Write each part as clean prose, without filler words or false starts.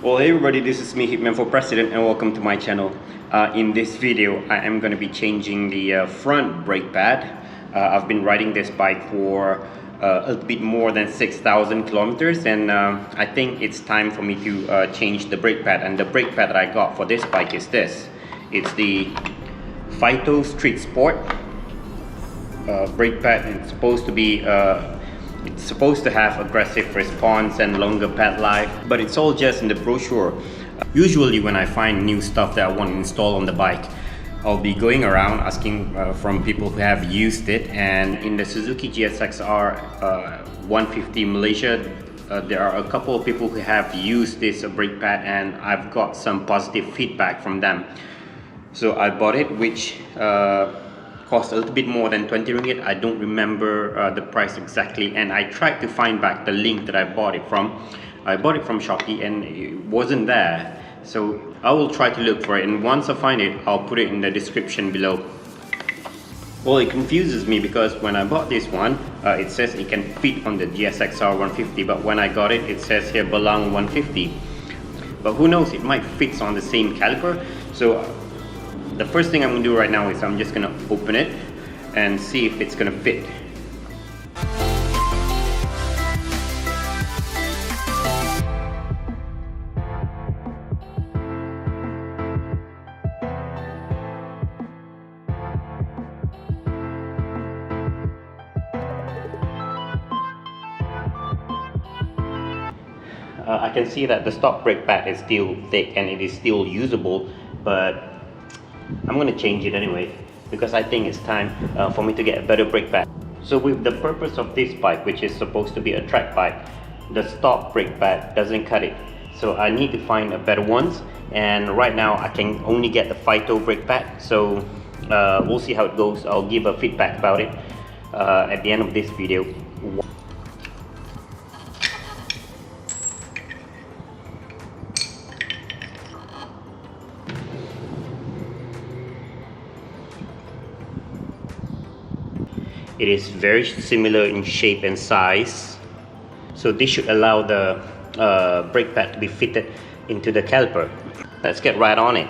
Well, hey everybody, this is me, Hitman for President, and welcome to my channel. In this video, I am going to be changing the front brake pad. I've been riding this bike for a bit more than 6,000 kilometers, and I think it's time for me to change the brake pad. And the brake pad that I got for this bike is this. It's the Faito Street Sport brake pad. It's supposed to be it's supposed to have aggressive response and longer pad life, but it's all just in the brochure. Usually when I find new stuff that I want to install on the bike, I'll be going around asking from people who have used it. And in the Suzuki GSXR150 Malaysia, there are a couple of people who have used this brake pad, and I've got some positive feedback from them. So I bought it, which cost a little bit more than 20 ringgit. I don't remember the price exactly, and I tried to find back the link that I bought it from. I bought it from Shopee and it wasn't there, so I will try to look for it, and once I find it, I'll put it in the description below. Well, it confuses me because when I bought this one, it says it can fit on the GSXR150, but when I got it, it says here Belang 150. But who knows, it might fit on the same caliper. So the first thing I'm going to do right now is I'm just going to open it and see if it's going to fit. I can see that the stock brake pad is still thick and it is still usable, but I'm going to change it anyway because I think it's time for me to get a better brake pad. So with the purpose of this bike, which is supposed to be a track bike, the stock brake pad doesn't cut it. So I need to find a better ones, and right now I can only get the Faito brake pad. So we'll see how it goes. I'll give a feedback about it at the end of this video. It is very similar in shape and size, so this should allow the brake pad to be fitted into the caliper. Let's get right on it.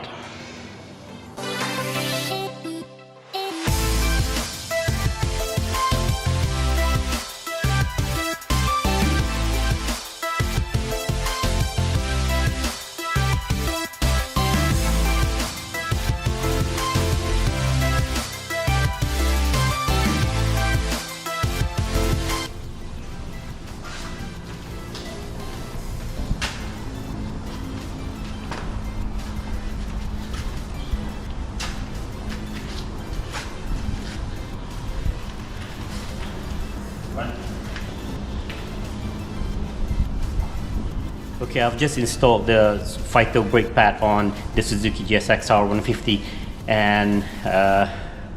Okay, I've just installed the Faito brake pad on the Suzuki GSXR150, and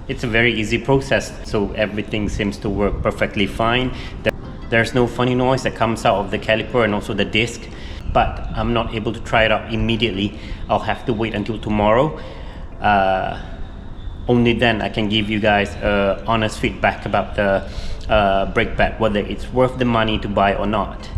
it's a very easy process, so everything seems to work perfectly fine. There's no funny noise that comes out of the caliper and also the disc, but I'm not able to try it out immediately. I'll have to wait until tomorrow. Only then I can give you guys honest feedback about the brake pad, whether it's worth the money to buy or not.